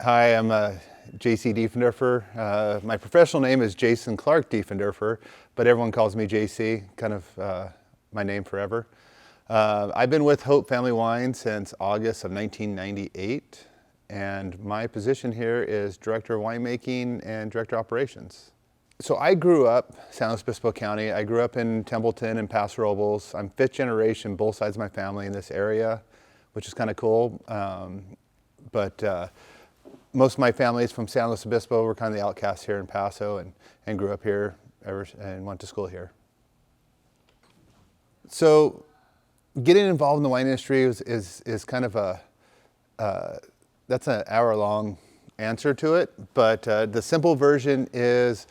Hi, I'm JC Diefenderfer. My professional name is Jason Clark Diefenderfer, but everyone calls me JC, kind of my name forever. I've been with Hope Family Wine since August of 1998, and my position here is Director of Winemaking and Director of Operations. So I grew up San Luis Obispo County. I grew up in Templeton and Paso Robles. I'm fifth generation, both sides of my family in this area, which is kind of cool. But most of my family is from San Luis Obispo. We're kind of the outcasts here in Paso, and grew up here and went to school here. So getting involved in the wine industry is kind of that's an hour-long answer to it. But the simple version is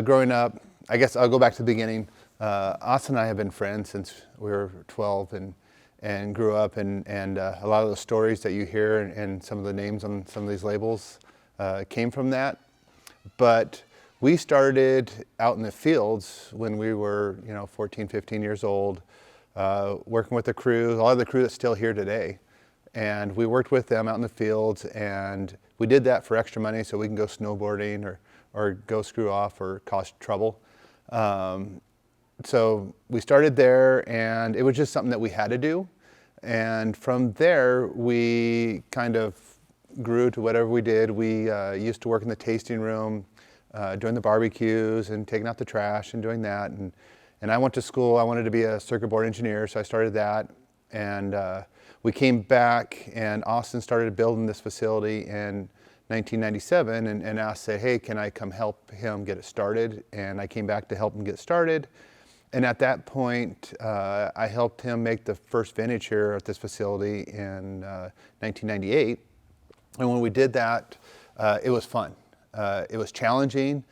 growing up, I guess I'll go back to the beginning. Austin and I have been friends since we were 12 and grew up, and a lot of the stories that you hear and some of the names on some of these labels came from that. But we started out in the fields when we were 14, 15 years old, working with the crew, a lot of the crew that's still here today. And we worked with them out in the fields, and we did that for extra money so we can go snowboarding or go screw off or cause trouble. So we started there, and it was just something that we had to do. And from there, we kind of grew to whatever we did. We used to work in the tasting room, doing the barbecues and taking out the trash and doing that. And I went to school. I wanted to be a circuit board engineer, so I started that. And we came back, and Austin started building this facility in 1997 and asked, say, hey, can I come help him get it started? And I came back to help him get started. And at that point, I helped him make the first vintage here at this facility in 1998. And when we did that, it was fun. It was challenging.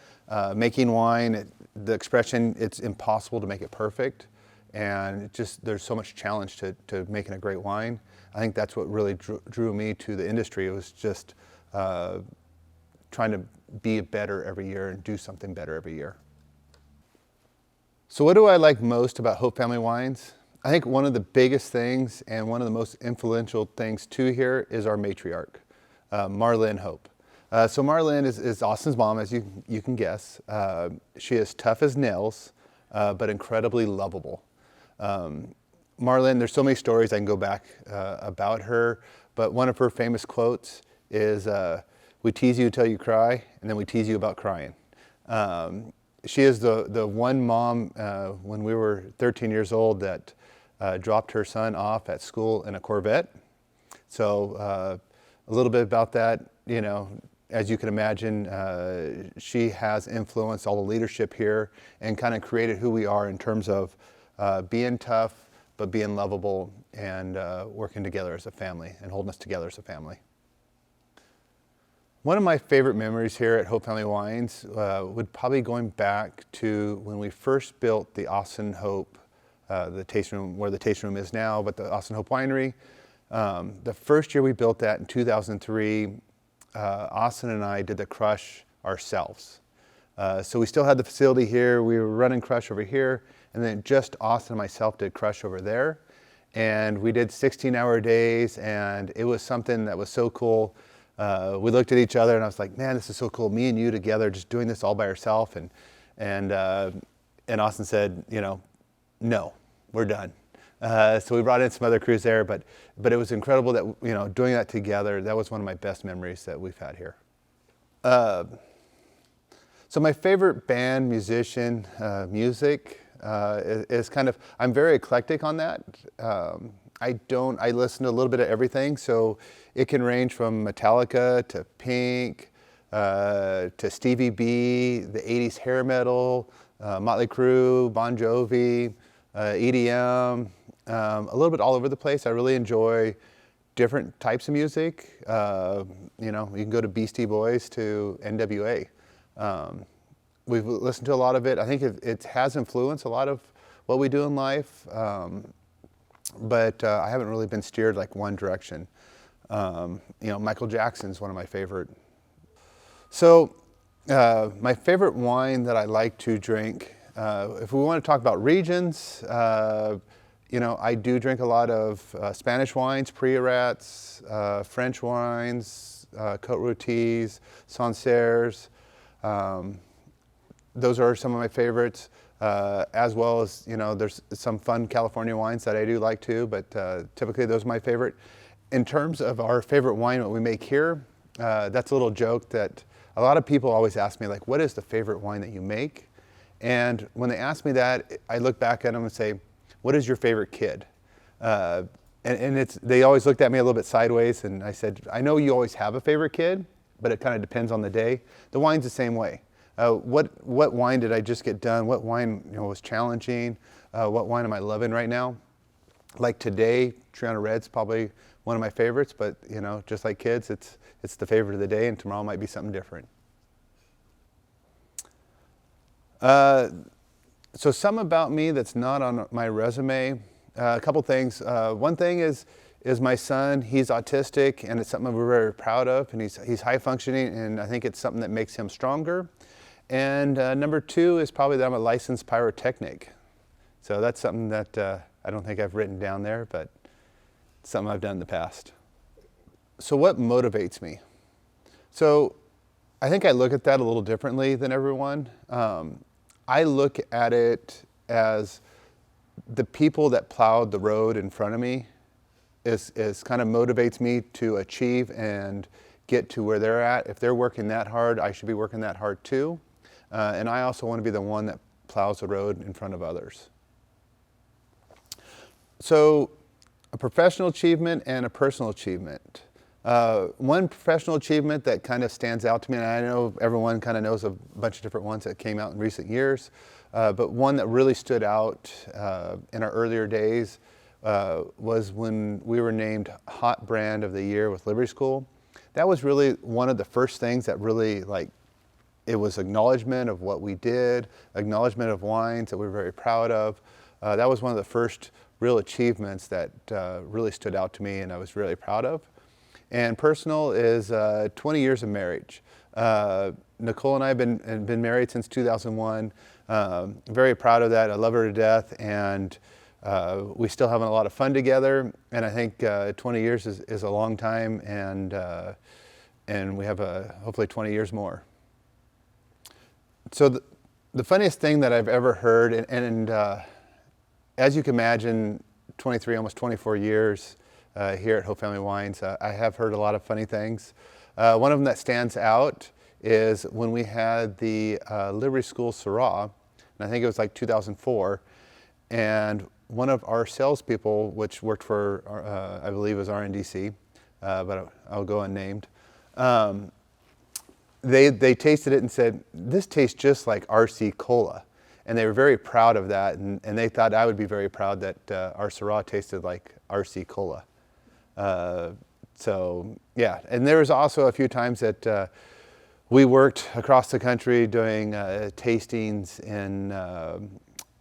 Making wine, the expression, it's impossible to make it perfect. And there's so much challenge to making a great wine. I think that's what really drew me to the industry. It was just trying to be better every year and do something better every year. So what do I like most about Hope Family Wines? I think one of the biggest things and one of the most influential things too here is our matriarch, Marlene Hope. So Marlene is Austin's mom, as you can guess. She is tough as nails, but incredibly lovable. Marlene, there's so many stories I can go back about her, but one of her famous quotes is, we tease you till you cry, and then we tease you about crying. She is the one mom when we were 13 years old that dropped her son off at school in a Corvette. So a little bit about that, as you can imagine, she has influenced all the leadership here and kind of created who we are in terms of being tough, but being lovable and working together as a family and holding us together as a family. One of my favorite memories here at Hope Family Wines would probably going back to when we first built the Austin Hope, the tasting room, where the tasting room is now, but the Austin Hope Winery. The first year we built that in 2003, Austin and I did the crush ourselves. So we still had the facility here, we were running crush over here, and then just Austin and myself did crush over there. And we did 16-hour days, and it was something that was so cool. We looked at each other and I was like, man, this is so cool. Me and you together, just doing this all by ourselves. And Austin said, no, we're done. So we brought in some other crews there, but it was incredible that, doing that together, that was one of my best memories that we've had here. So my favorite band, musician, music is kind of, I'm very eclectic on that. I listen to a little bit of everything, so it can range from Metallica to Pink, to Stevie B, the 80s hair metal, Motley Crue, Bon Jovi, EDM, a little bit all over the place. I really enjoy different types of music. You can go to Beastie Boys to NWA. We've listened to a lot of it. I think it has influenced a lot of what we do in life. But I haven't really been steered like one direction. Michael Jackson's one of my favorite. So my favorite wine that I like to drink, if we want to talk about regions, I do drink a lot of Spanish wines, Priorates, French wines, Côte Rôties, Sancerres. Those are some of my favorites, as well as, there's some fun California wines that I do like too, but typically those are my favorite. In terms of our favorite wine, what we make here, that's a little joke that a lot of people always ask me, like, what is the favorite wine that you make? And when they ask me that, I look back at them and say, what is your favorite kid? They always looked at me a little bit sideways, and I said, I know you always have a favorite kid, but it kind of depends on the day. The wine's the same way. What wine did I just get done? What wine was challenging? What wine am I loving right now? Like today, Treana Red's probably one of my favorites, but just like kids, it's the favorite of the day, and tomorrow might be something different. So some about me that's not on my resume. A couple things. One thing is my son. He's autistic, and it's something we're very proud of. And he's high functioning, and I think it's something that makes him stronger. And number two is probably that I'm a licensed pyrotechnic. So that's something that I don't think I've written down there, but it's something I've done in the past. So what motivates me? So I think I look at that a little differently than everyone. I look at it as the people that plowed the road in front of me is kind of motivates me to achieve and get to where they're at. If they're working that hard, I should be working that hard too. And I also want to be the one that plows the road in front of others. So a professional achievement and a personal achievement. One professional achievement that kind of stands out to me, and I know everyone kind of knows a bunch of different ones that came out in recent years, but one that really stood out in our earlier days was when we were named Hot Brand of the Year with Livery School. That was really one of the first things that really, it was acknowledgement of what we did, acknowledgement of wines that we were very proud of. That was one of the first real achievements that really stood out to me and I was really proud of. And personal is 20 years of marriage. Nicole and I have been married since 2001. Very proud of that. I love her to death, and we still having a lot of fun together. And I think 20 years is a long time, and we have hopefully 20 years more. So the funniest thing that I've ever heard, and as you can imagine, 23, almost 24 years here at Hope Family Wines, I have heard a lot of funny things. One of them that stands out is when we had the Livery School Syrah, and I think it was like 2004, and one of our salespeople, which worked for, I believe it was RNDC, but I'll go unnamed, they tasted it and said, this tastes just like RC Cola. And they were very proud of that, and they thought I would be very proud that our Syrah tasted like RC Cola. So yeah, and there was also a few times that we worked across the country doing tastings in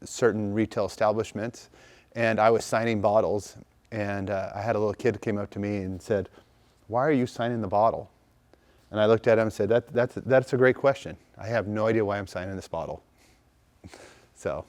certain retail establishments, and I was signing bottles, and I had a little kid came up to me and said, "Why are you signing the bottle?" And I looked at him and said, "That's a great question. I have no idea why I'm signing this bottle." So